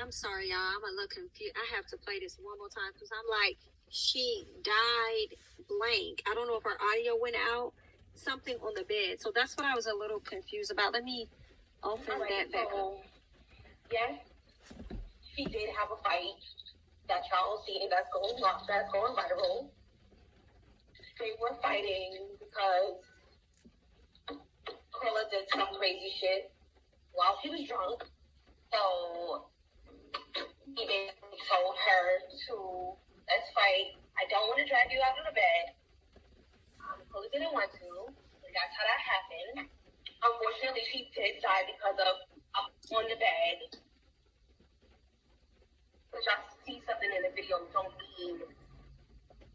I'm sorry, y'all. I'm a little confused. I have to play this one more time because I'm like, she died blank. I don't know if her audio went out. Something on the bed. So that's what I was a little confused about. Let me open that back up. Yes, she did have a fight that y'all see that's going viral. They were fighting because Carla did some crazy shit while she was drunk. So he basically told her to, let's fight. I don't want to drag you out of the bed. Carla didn't want to. And that's how that happened. Unfortunately, she did die because of on the bed. But y'all see something in the video, don't mean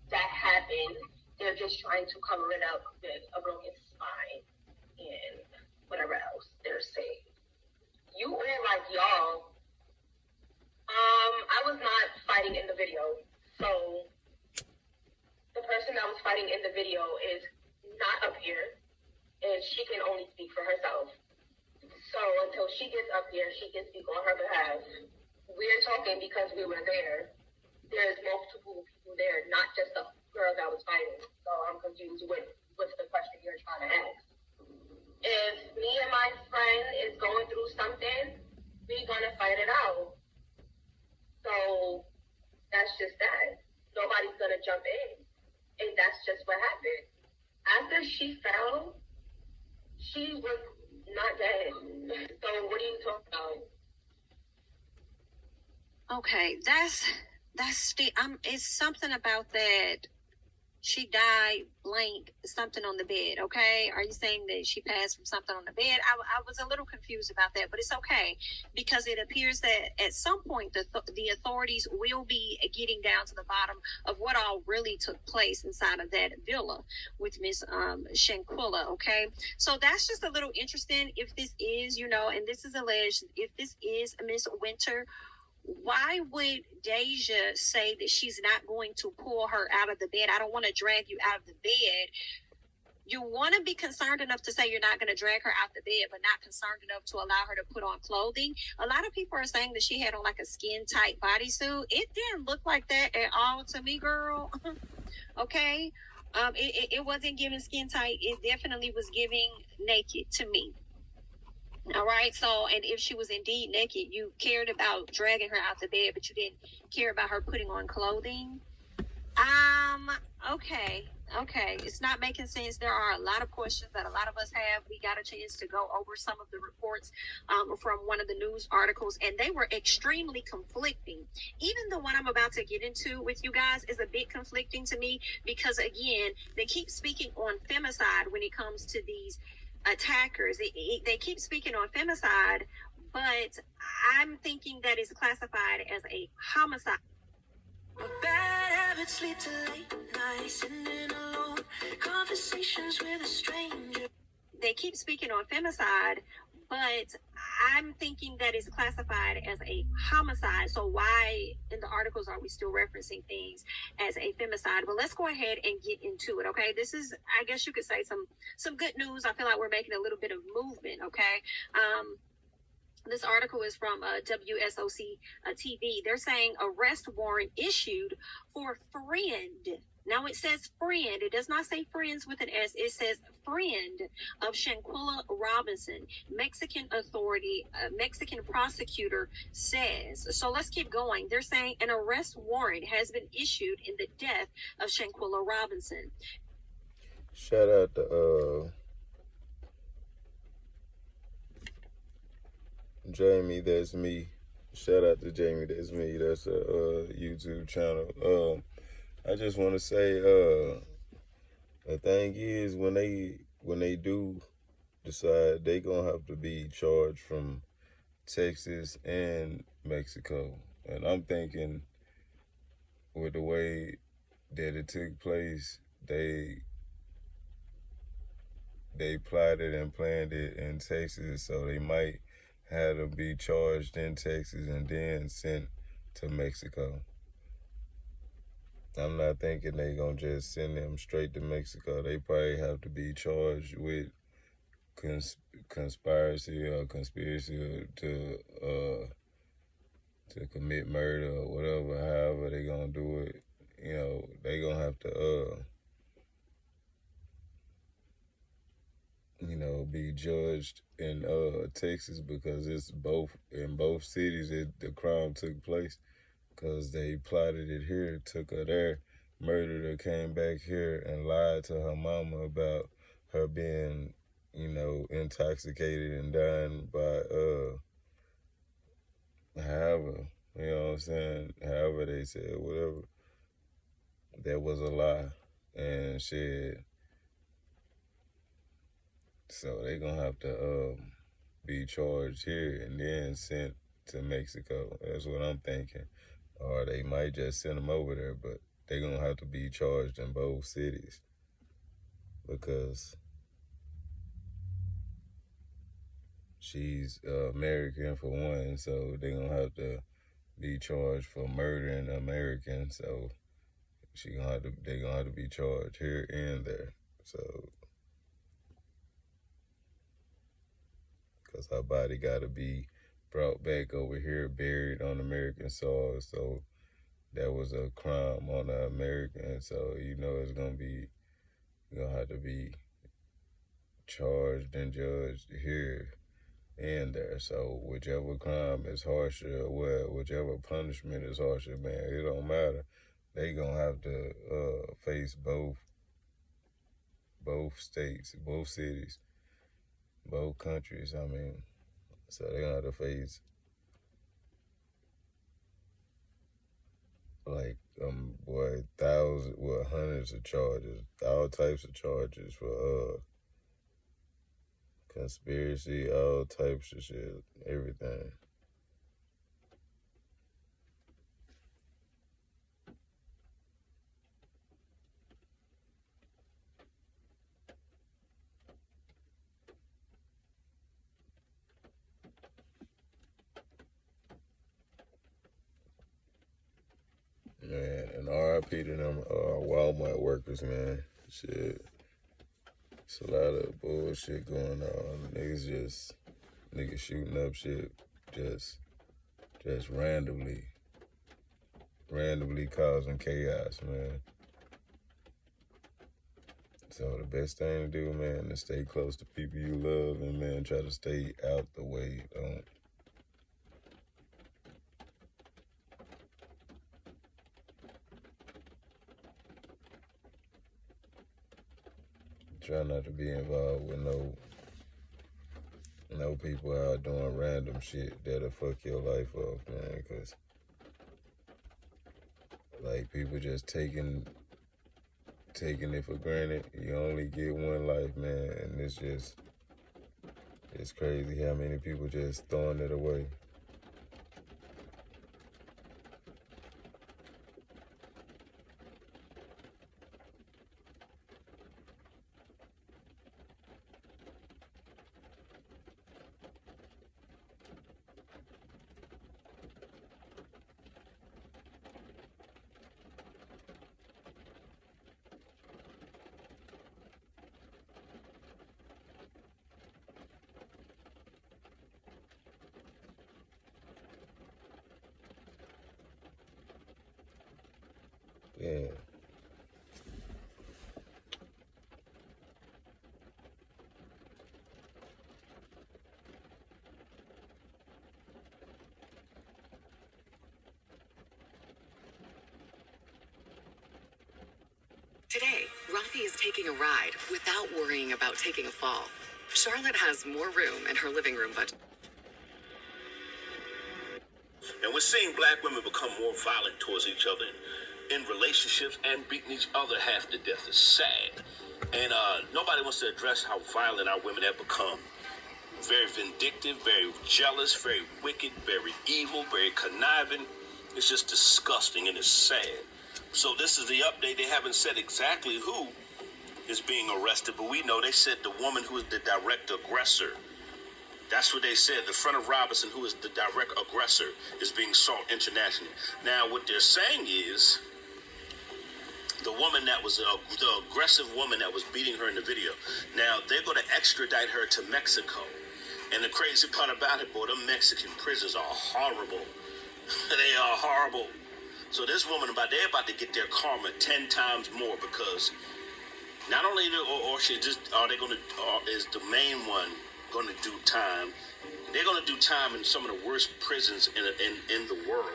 that happened. They're just trying to cover it up with a broken spine and whatever else they're saying. You all like y'all. I was not fighting in the video. So the person that was fighting in the video is not up here, and she can only speak for herself. So until she gets up here, she can speak on her behalf. We're talking because we were there. There's multiple people there, not just the girl that was fighting. So I'm confused with what's the question you're trying to ask. If me and my friend is going through something, we're gonna fight it out. So that's just that. Nobody's gonna jump in. And that's just what happened. After she fell, she was not dead. So what are you talking about? Okay, that's it's something about that. She died blank, something on the bed, okay? Are you saying that she passed from something on the bed? I was a little confused about that, but it's okay because it appears that at some point the authorities will be getting down to the bottom of what all really took place inside of that villa with Miss Shanquella, okay? So that's just a little interesting if this is, and this is alleged, if this is Miss Winter, why would Deja say that she's not going to pull her out of the bed? I don't want to drag you out of the bed. You want to be concerned enough to say you're not going to drag her out the bed, but not concerned enough to allow her to put on clothing. A lot of people are saying that she had on like a skin tight bodysuit. It didn't look like that at all to me, girl. Okay. It wasn't giving skin tight. It definitely was giving naked to me. All right. So, and if she was indeed naked, you cared about dragging her out the bed, but you didn't care about her putting on clothing. Okay. It's not making sense. There are a lot of questions that a lot of us have. We got a chance to go over some of the reports from one of the news articles, and they were extremely conflicting. Even the one I'm about to get into with you guys is a bit conflicting to me because, again, they keep speaking on femicide when it comes to these attackers. They keep speaking on femicide, but I'm thinking that it's classified as a homicide. Bad habits lead to late nights, sitting alone, conversations with a stranger. They keep speaking on femicide, but I'm thinking that it's classified as a homicide. So why in the articles are we still referencing things as a femicide? But let's go ahead and get into it, okay? This is, I guess you could say, some good news. I feel like we're making a little bit of movement, okay? This article is from W.S.O.C. TV. They're saying arrest warrant issued for friend. Now it says friend. It does not say friends with an S. It says friend of Shanquella Robinson. Mexican authority, Mexican prosecutor says. So let's keep going. They're saying an arrest warrant has been issued in the death of Shanquella Robinson. Shout out to Jamie, that's me. Shout out to Jamie, that's me. That's a YouTube channel. I just want to say, the thing is, when they do decide, they gonna have to be charged from Texas and Mexico. And I'm thinking, with the way that it took place, they plotted and planned it in Texas, so they might have to be charged in Texas and then sent to Mexico. I'm not thinking they gonna just send them straight to Mexico. They probably have to be charged with conspiracy to to commit murder or whatever, however they gonna do it, you know, they gonna have to, you know, be judged in Texas, because it's both in both cities the crime took place, because they plotted it here, took her there, murdered her, came back here and lied to her mama about her being, you know, intoxicated and dying by however, you know what I'm saying, however they said, whatever, that was a lie. And shit, so they gonna have to be charged here and then sent to Mexico. That's what I'm thinking. Or they might just send them over there, but they gonna have to be charged in both cities, because she's American for one, so they gonna have to be charged for murdering an American. So they gonna have to be charged here and there. So, because her body got to be brought back over here, buried on American soil. So that was a crime on the American. So, you know, it's gonna have to be charged and judged here and there. So whichever crime is harsher, whichever punishment is harsher, man, it don't matter. They gonna have to face both states, both cities, both countries. I mean, so they gonna have to face like hundreds of charges, all types of charges for conspiracy, all types of shit, everything. Man, and RIP to them Walmart workers, man. Shit. It's a lot of bullshit going on. Niggas shooting up shit just randomly causing chaos, man. So the best thing to do, man, is stay close to people you love, and man, try to stay out the way. Don't try not to be involved with no people out doing random shit that'll fuck your life up, man. Cause like people just taking it for granted. You only get one life, man, and it's crazy how many people just throwing it away. Yeah. Today, Rafi is taking a ride without worrying about taking a fall. Charlotte has more room in her living room budget. And we're seeing black women become more violent towards each other in relationships and beating each other half to death. It's sad. And nobody wants to address how violent our women have become. Very vindictive, very jealous, very wicked, very evil, very conniving. It's just disgusting and it's sad. So this is the update. They haven't said exactly who is being arrested, but we know they said the woman who is the direct aggressor. That's what they said. The friend of Robinson, who is the direct aggressor, is being sought internationally. Now, what they're saying is the woman that was the aggressive woman that was beating her in the video. Now, they're going to extradite her to Mexico. And the crazy part about it, boy, them Mexican prisons are horrible. They are horrible. So this woman, they're about to get their karma 10 times more because not only or she just are they going to is the main one going to do time. They're going to do time in some of the worst prisons in the world.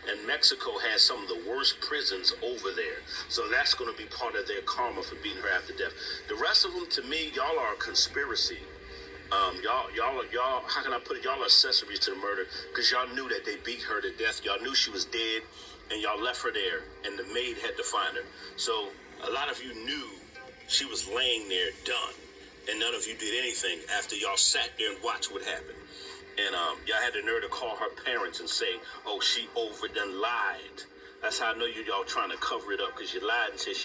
And Mexico has some of the worst prisons over there. So that's going to be part of their karma for beating her after death. The rest of them, to me, y'all are a conspiracy. Y'all, how can I put it? Y'all are accessories to the murder because y'all knew that they beat her to death. Y'all knew she was dead and y'all left her there and the maid had to find her. So a lot of you knew she was laying there done and none of you did anything after y'all sat there and watched what happened. And y'all had the nerve to call her parents and say, oh, she overdone lied. That's how I know y'all trying to cover it up because you lied and said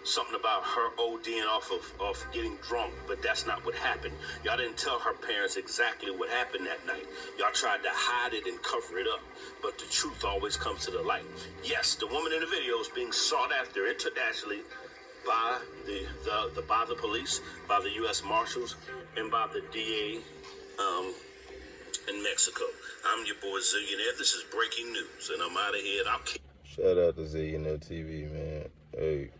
something about her ODing off of getting drunk, but that's not what happened. Y'all didn't tell her parents exactly what happened that night. Y'all tried to hide it and cover it up, but the truth always comes to the light. Yes, the woman in the video is being sought after internationally by the police, by the U.S. Marshals, and by the DA in Mexico. I'm your boy Zillionaire. This is breaking news, and I'm out of here. Shout out to Zillionaire TV, man. Hey.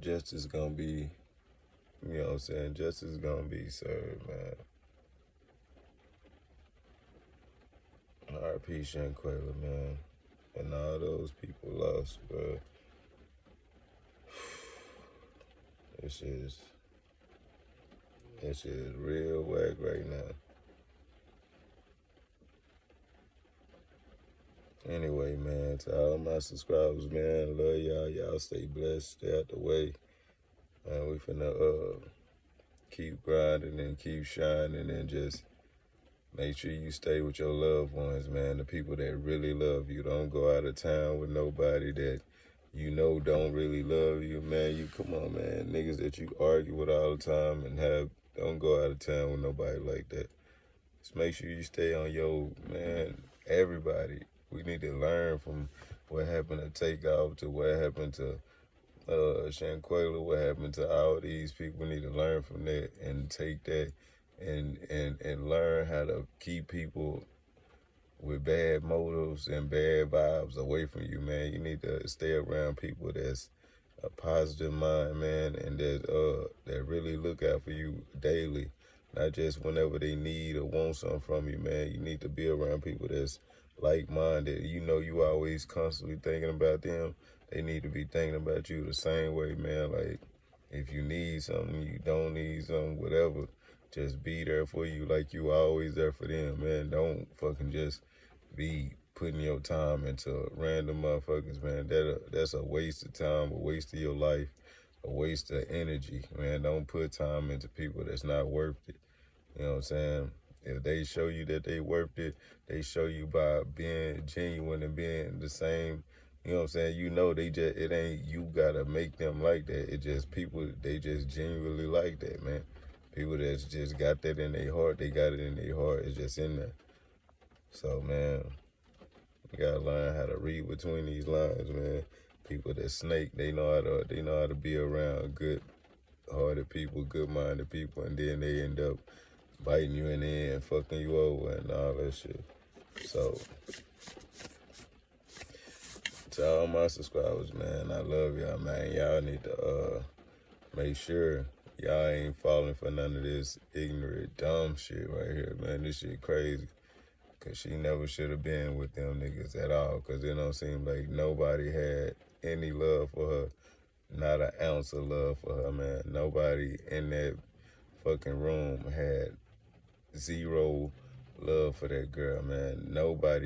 Justice gonna be, you know what I'm saying? Justice gonna be served, man. R.I.P. Shanquella, man. And all those people lost, bro. This is real whack right now. Anyway, man, to all my subscribers, man, love y'all. Y'all stay blessed, stay out the way. Man, we finna keep grinding and keep shining and just make sure you stay with your loved ones, man. The people that really love you. Don't go out of town with nobody that you know don't really love you, man. You come on, man. Niggas that you argue with all the time and don't go out of town with nobody like that. Just make sure you stay on your, man, everybody. We need to learn from what happened to Takeoff to what happened to Shanquella, what happened to all these people. We need to learn from that and take that and learn how to keep people with bad motives and bad vibes away from you, man. You need to stay around people that's a positive mind, man, and that really look out for you daily, not just whenever they need or want something from you, man. You need to be around people that's like-minded. You know you always constantly thinking about them. They need to be thinking about you the same way, man. Like, if you need something, you don't need something, whatever, just be there for you like you always there for them, man. Don't fucking just be putting your time into random motherfuckers, man. That's a waste of time, a waste of your life, a waste of energy, man. Don't put time into people that's not worth it. You know what I'm saying? If they show you that they worth it, they show you by being genuine and being the same. You know what I'm saying? You know it ain't you gotta make them like that. It just people, they just genuinely like that, man. People that's just got that in their heart, they got it in their heart. It's just in there. So, man, you gotta learn how to read between these lines, man. People that snake, they know how to be around good-hearted people, good-minded people, and then they end up biting you in the end and fucking you over and all that shit. So, to all my subscribers, man, I love y'all, man. Y'all need to make sure y'all ain't falling for none of this ignorant, dumb shit right here, man. This shit crazy. Because she never should have been with them niggas at all. Because it don't seem like nobody had any love for her. Not an ounce of love for her, man. Nobody in that fucking room had zero love for that girl, man. Nobody